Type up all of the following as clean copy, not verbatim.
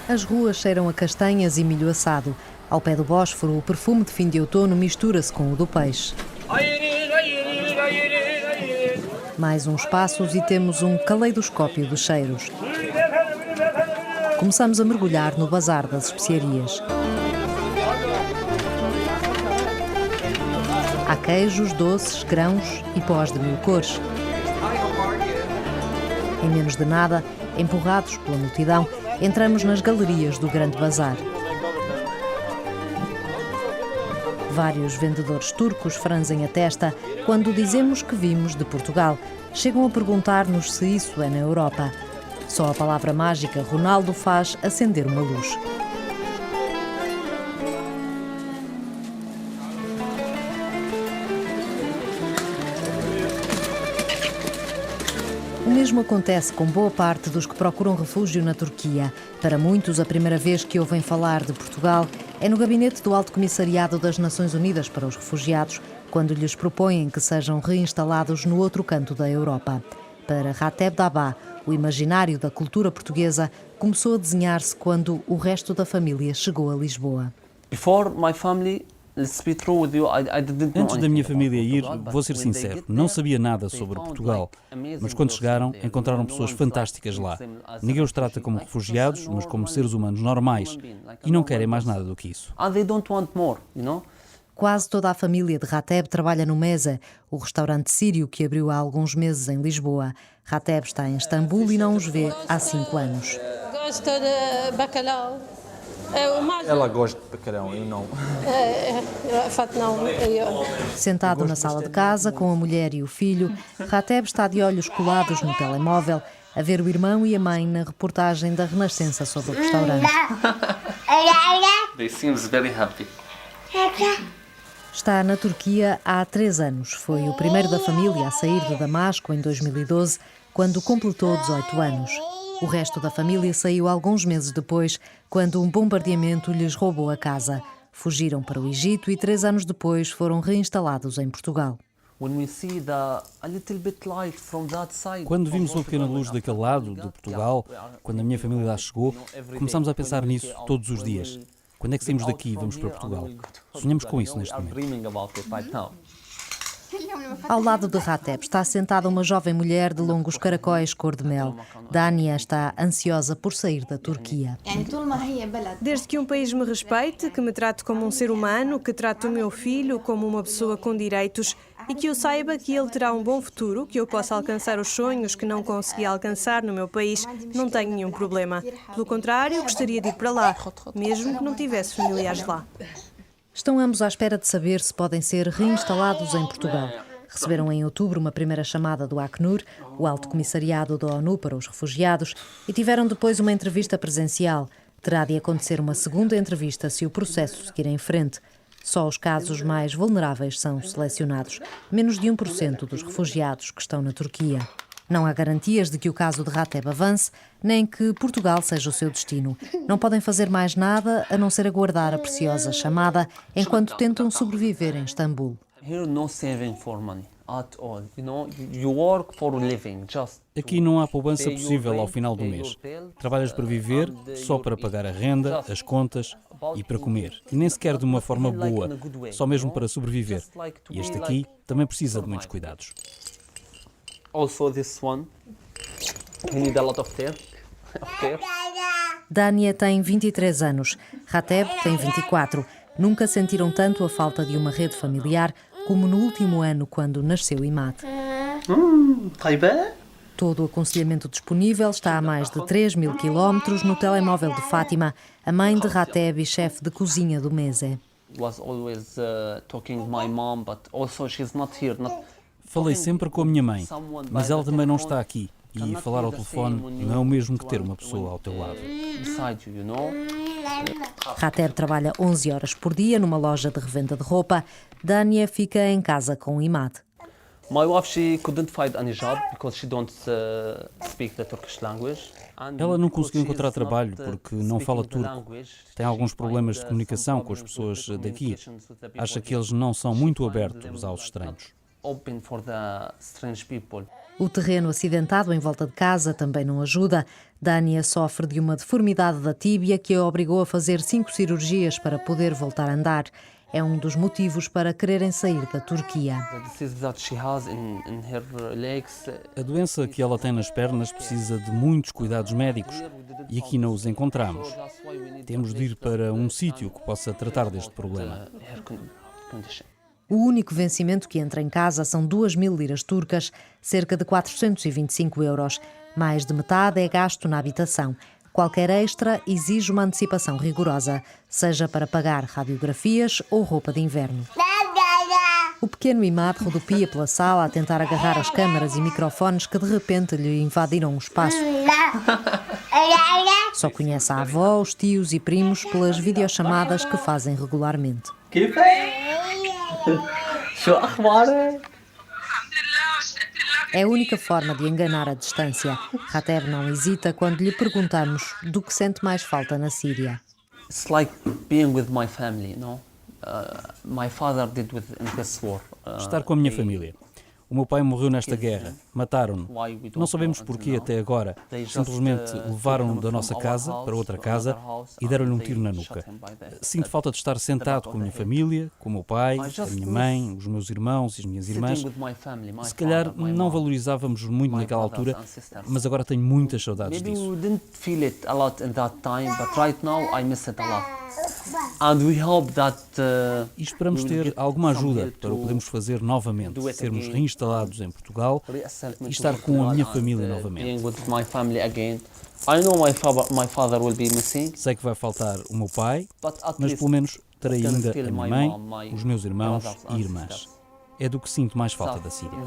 As ruas cheiram a castanhas e milho assado. Ao pé do Bósforo, o perfume de fim de outono mistura-se com o do peixe. Mais uns passos e temos um caleidoscópio de cheiros. Começamos a mergulhar no bazar das especiarias. Há queijos, doces, grãos e pós de mil cores. Em menos de nada, empurrados pela multidão, entramos nas galerias do Grande Bazar. Vários vendedores turcos franzem a testa quando dizemos que vimos de Portugal. Chegam a perguntar-nos se isso é na Europa. Só a palavra mágica Ronaldo faz acender uma luz. O mesmo acontece com boa parte dos que procuram refúgio na Turquia. Para muitos, a primeira vez que ouvem falar de Portugal é no gabinete do Alto Comissariado das Nações Unidas para os Refugiados, quando lhes propõem que sejam reinstalados no outro canto da Europa. Para Rateb Dabah, o imaginário da cultura portuguesa começou a desenhar-se quando o resto da família chegou a Lisboa. Antes da minha família ir, vou ser sincero, não sabia nada sobre Portugal. Mas quando chegaram, encontraram pessoas fantásticas lá. Ninguém os trata como refugiados, mas como seres humanos normais. E não querem mais nada do que isso. Quase toda a família de Rateb trabalha no Meze, o restaurante sírio que abriu há alguns meses em Lisboa. Rateb está em Istambul e não os vê há 5 anos. Gosto de bacalhau. Ela gosta de bacalhau, eu não. Sentado na sala de casa, com a mulher e o filho, Rateb está de olhos colados no telemóvel, a ver o irmão e a mãe na reportagem da Renascença sobre o restaurante. They seems very happy. Está na Turquia há 3 anos. Foi o primeiro da família a sair de Damasco em 2012, quando completou 18 anos. O resto da família saiu alguns meses depois, quando um bombardeamento lhes roubou a casa. Fugiram para o Egito e 3 anos depois foram reinstalados em Portugal. Quando vimos uma pequena luz daquele lado, de Portugal, quando a minha família lá chegou, começámos a pensar nisso todos os dias. Quando é que saímos daqui e vamos para Portugal? Sonhamos com isso neste momento. Ao lado de Rateb está sentada uma jovem mulher de longos caracóis cor de mel. Dania está ansiosa por sair da Turquia. Desde que um país me respeite, que me trate como um ser humano, que trate o meu filho como uma pessoa com direitos e que eu saiba que ele terá um bom futuro, que eu possa alcançar os sonhos que não consegui alcançar no meu país, não tenho nenhum problema. Pelo contrário, gostaria de ir para lá, mesmo que não tivesse familiares lá. Estão ambos à espera de saber se podem ser reinstalados em Portugal. Receberam em outubro uma primeira chamada do Acnur, o Alto Comissariado da ONU para os Refugiados, e tiveram depois uma entrevista presencial. Terá de acontecer uma segunda entrevista se o processo seguir em frente. Só os casos mais vulneráveis são selecionados. Menos de 1% dos refugiados que estão na Turquia. Não há garantias de que o caso de Rateb avance, nem que Portugal seja o seu destino. Não podem fazer mais nada a não ser aguardar a preciosa chamada enquanto tentam sobreviver em Istambul. Aqui não há poupança possível ao final do mês. Trabalhas para viver, só para pagar a renda, as contas e para comer. E nem sequer de uma forma boa, só mesmo para sobreviver. E este aqui também precisa de muitos cuidados. Also this one, we need a lot of care. Dania tem 23 anos, Rateb tem 24. Nunca sentiram tanto a falta de uma rede familiar como no último ano, quando nasceu Imad. Todo o aconselhamento disponível está a mais de 3.000 quilómetros no telemóvel de Fátima, a mãe de Rateb e chefe de cozinha do Meze. Falei sempre com a minha mãe, mas ela também não está aqui. E falar ao telefone não é o mesmo que ter uma pessoa ao teu lado. Rateb trabalha 11 horas por dia numa loja de revenda de roupa. Dania fica em casa com Imad. My wife, she couldn't find any job because she don't speak the Turkish language. Ela não conseguiu encontrar trabalho porque não fala turco. Tem alguns problemas de comunicação com as pessoas daqui. Acha que eles não são muito abertos aos estranhos. O terreno acidentado em volta de casa também não ajuda. Dania sofre de uma deformidade da tíbia que a obrigou a fazer 5 cirurgias para poder voltar a andar. É um dos motivos para quererem sair da Turquia. A doença que ela tem nas pernas precisa de muitos cuidados médicos e aqui não os encontramos. Temos de ir para um sítio que possa tratar deste problema. O único vencimento que entra em casa são 2.000 liras turcas, cerca de 425 euros. Mais de metade é gasto na habitação. Qualquer extra exige uma antecipação rigorosa, seja para pagar radiografias ou roupa de inverno. O pequeno Imad rodopia pela sala a tentar agarrar as câmaras e microfones que de repente lhe invadiram o espaço. Só conhece a avó, os tios e primos pelas videochamadas que fazem regularmente. É a única forma de enganar a distância. Rateb não hesita quando lhe perguntamos do que sente mais falta na Síria. It's like being with my family, no? My father did in this war. Estar com a minha família. O meu pai morreu nesta guerra. Mataram-no. Não sabemos porquê até agora. Simplesmente levaram-no da nossa casa para outra casa e deram-lhe um tiro na nuca. Sinto falta de estar sentado com a minha família, com o meu pai, a minha mãe, os meus irmãos e as minhas irmãs. Se calhar não valorizávamos muito naquela altura, mas agora tenho muitas saudades disso. E esperamos ter alguma ajuda para o podermos fazer novamente, sermos reinstalados em Portugal e estar com a minha família novamente. Sei que vai faltar o meu pai, mas pelo menos terei ainda a minha mãe, os meus irmãos e irmãs. É do que sinto mais falta da Síria.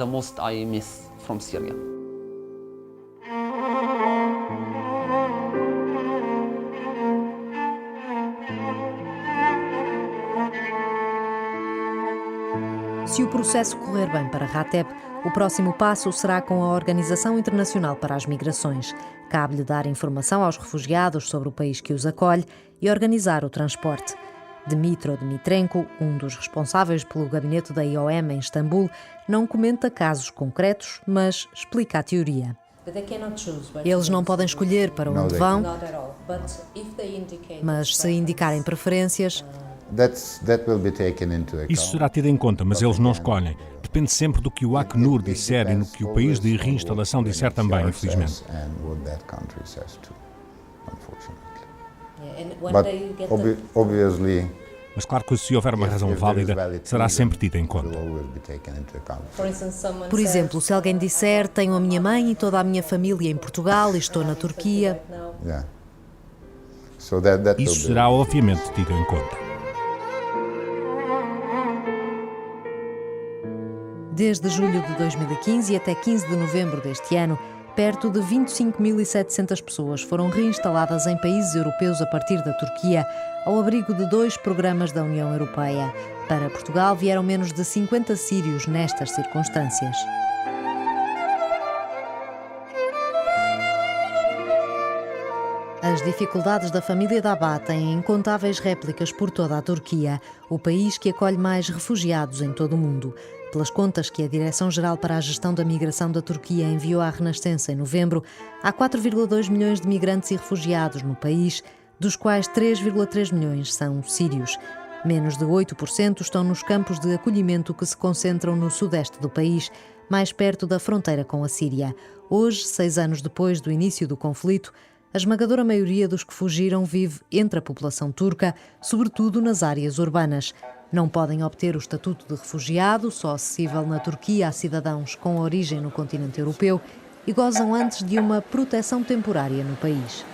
Se o processo correr bem para Rateb, o próximo passo será com a Organização Internacional para as Migrações. Cabe-lhe dar informação aos refugiados sobre o país que os acolhe e organizar o transporte. Dmitro Dmitrenko, um dos responsáveis pelo gabinete da IOM em Istambul, não comenta casos concretos, mas explica a teoria. Eles não podem escolher para onde vão, mas se indicarem preferências... Isso será tido em conta, mas eles não escolhem. Depende sempre do que o Acnur disser e no que o país de reinstalação disser também, infelizmente. Mas claro que se houver uma razão válida, será sempre tida em conta. Por exemplo, se alguém disser tenho a minha mãe e toda a minha família em Portugal e estou na Turquia... Isso será obviamente tido em conta. Desde julho de 2015 até 15 de novembro deste ano, perto de 25.700 pessoas foram reinstaladas em países europeus a partir da Turquia, ao abrigo de 2 programas da União Europeia. Para Portugal vieram menos de 50 sírios nestas circunstâncias. As dificuldades da família Dabá têm incontáveis réplicas por toda a Turquia, o país que acolhe mais refugiados em todo o mundo. Pelas contas que a Direção-Geral para a Gestão da Migração da Turquia enviou à Renascença em novembro, há 4,2 milhões de migrantes e refugiados no país, dos quais 3,3 milhões são sírios. Menos de 8% estão nos campos de acolhimento que se concentram no sudeste do país, mais perto da fronteira com a Síria. Hoje, 6 anos depois do início do conflito, a esmagadora maioria dos que fugiram vive entre a população turca, sobretudo nas áreas urbanas. Não podem obter o estatuto de refugiado, só acessível na Turquia a cidadãos com origem no continente europeu, e gozam antes de uma proteção temporária no país.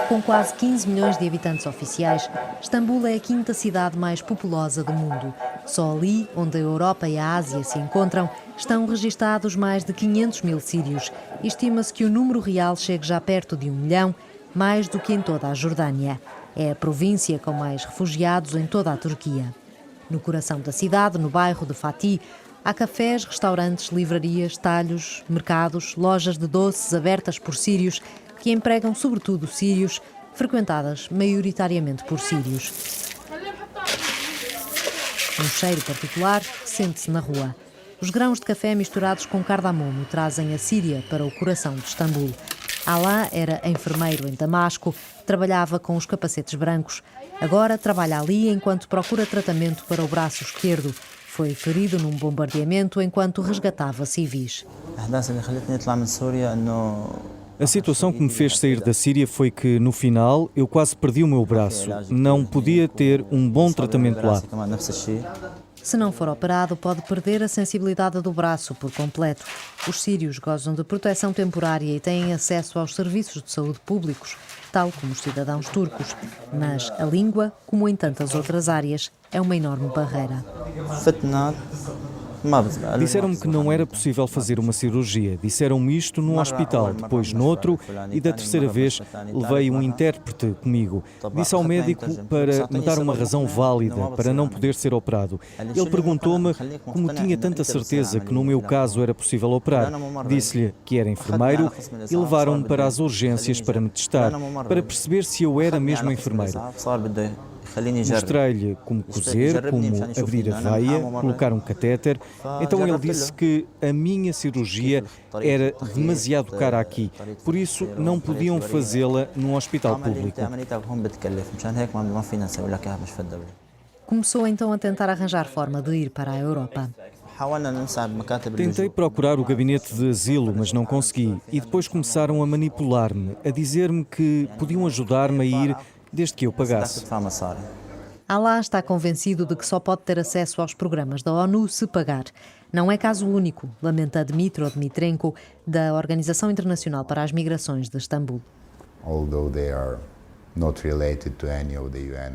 Com quase 15 milhões de habitantes oficiais, Istambul é a 5ª cidade mais populosa do mundo. Só ali, onde a Europa e a Ásia se encontram, estão registados mais de 500 mil sírios. Estima-se que o número real chegue já perto de 1 milhão, mais do que em toda a Jordânia. É a província com mais refugiados em toda a Turquia. No coração da cidade, no bairro de Fatih, há cafés, restaurantes, livrarias, talhos, mercados, lojas de doces abertas por sírios, que empregam sobretudo sírios, frequentadas maioritariamente por sírios. Um cheiro particular sente-se na rua. Os grãos de café misturados com cardamomo trazem a Síria para o coração de Istambul. Alá era enfermeiro em Damasco, trabalhava com os capacetes brancos. Agora trabalha ali enquanto procura tratamento para o braço esquerdo. Foi ferido num bombardeamento enquanto resgatava civis. A situação que me fez sair da Síria foi que, no final, eu quase perdi o meu braço. Não podia ter um bom tratamento lá. Se não for operado, pode perder a sensibilidade do braço por completo. Os sírios gozam de proteção temporária e têm acesso aos serviços de saúde públicos, tal como os cidadãos turcos. Mas a língua, como em tantas outras áreas, é uma enorme barreira. Disseram-me que não era possível fazer uma cirurgia. Disseram-me isto num hospital, depois noutro, e da terceira vez levei um intérprete comigo. Disse ao médico para me dar uma razão válida para não poder ser operado. Ele perguntou-me como tinha tanta certeza que no meu caso era possível operar. Disse-lhe que era enfermeiro e levaram-me para as urgências para me testar, para perceber se eu era mesmo enfermeiro. Mostrei-lhe como cozer, como abrir a veia, colocar um catéter. Então ele disse que a minha cirurgia era demasiado cara aqui, por isso não podiam fazê-la num hospital público. Começou então a tentar arranjar forma de ir para a Europa. Tentei procurar o gabinete de asilo, mas não consegui. E depois começaram a manipular-me, a dizer-me que podiam ajudar-me a ir desde que eu pagasse. Alá está convencido de que só pode ter acesso aos programas da ONU se pagar. Não é caso único, lamenta Dmitro Dmitrenko, da Organização Internacional para as Migrações de Istambul.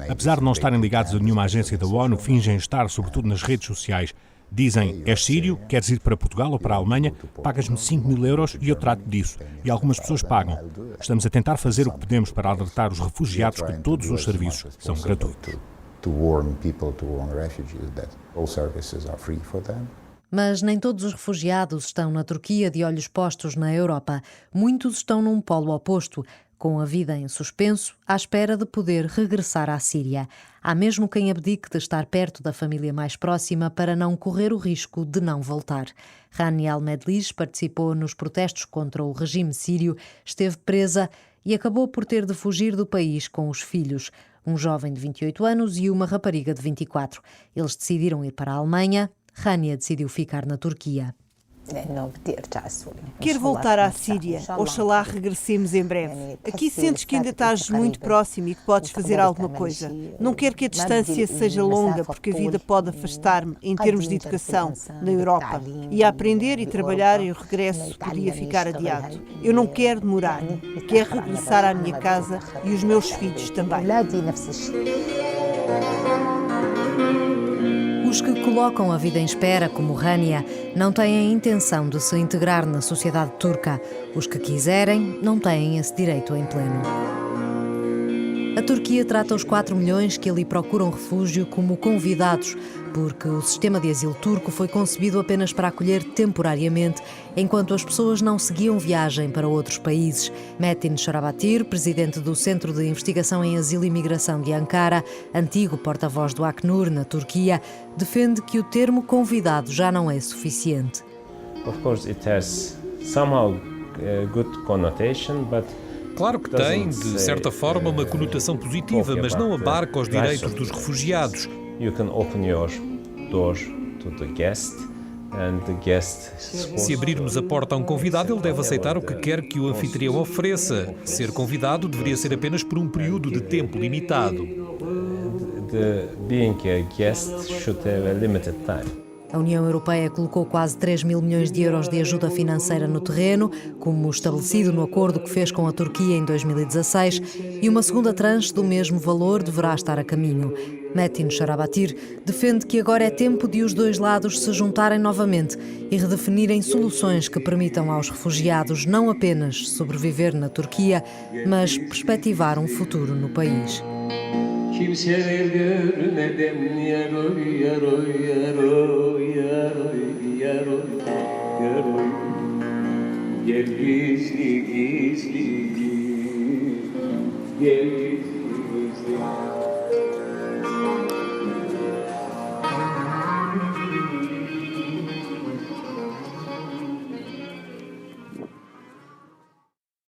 Apesar de não estarem ligados a nenhuma agência da ONU, fingem estar, sobretudo nas redes sociais. Dizem, és sírio, queres ir para Portugal ou para a Alemanha, pagas-me 5.000 euros e eu trato disso. E algumas pessoas pagam. Estamos a tentar fazer o que podemos para alertar os refugiados que todos os serviços são gratuitos. Mas nem todos os refugiados estão na Turquia de olhos postos na Europa. Muitos estão num polo oposto, com a vida em suspenso, à espera de poder regressar à Síria. Há mesmo quem abdique de estar perto da família mais próxima para não correr o risco de não voltar. Rani Al-Medlis participou nos protestos contra o regime sírio, esteve presa e acabou por ter de fugir do país com os filhos, um jovem de 28 anos e uma rapariga de 24. Eles decidiram ir para a Alemanha. Rania decidiu ficar na Turquia. Quero voltar à Síria. Oxalá regressemos em breve. Aqui sentes que ainda estás muito próximo e que podes fazer alguma coisa. Não quero que a distância seja longa, porque a vida pode afastar-me em termos de educação na Europa. E a aprender e trabalhar e o regresso podia ficar adiado. Eu não quero demorar. Quero regressar à minha casa e os meus filhos também. Os que colocam a vida em espera, como Rania, não têm a intenção de se integrar na sociedade turca. Os que quiserem não têm esse direito em pleno. A Turquia trata os 4 milhões que ali procuram refúgio como convidados, porque o sistema de asilo turco foi concebido apenas para acolher temporariamente, enquanto as pessoas não seguiam viagem para outros países. Metin Sharabatir, presidente do Centro de Investigação em Asilo e Migração de Ankara, antigo porta-voz do Acnur na Turquia, defende que o termo convidado já não é suficiente. Of course it has somehow good connotation, but claro que tem, de certa forma, uma conotação positiva, mas não abarca os direitos dos refugiados. Se abrirmos a porta a um convidado, ele deve aceitar o que quer que o anfitrião ofereça. Ser convidado deveria ser apenas por um período de tempo limitado. Being a guest should have a limited time. A União Europeia colocou quase 3 mil milhões de euros de ajuda financeira no terreno, como estabelecido no acordo que fez com a Turquia em 2016, e uma segunda tranche do mesmo valor deverá estar a caminho. Metin Sharabatir defende que agora é tempo de os dois lados se juntarem novamente e redefinirem soluções que permitam aos refugiados não apenas sobreviver na Turquia, mas perspectivar um futuro no país. kimseler görmeden yaroy yaroy yaroy yaroy yaroy yaroy. Gel gizli gizli gel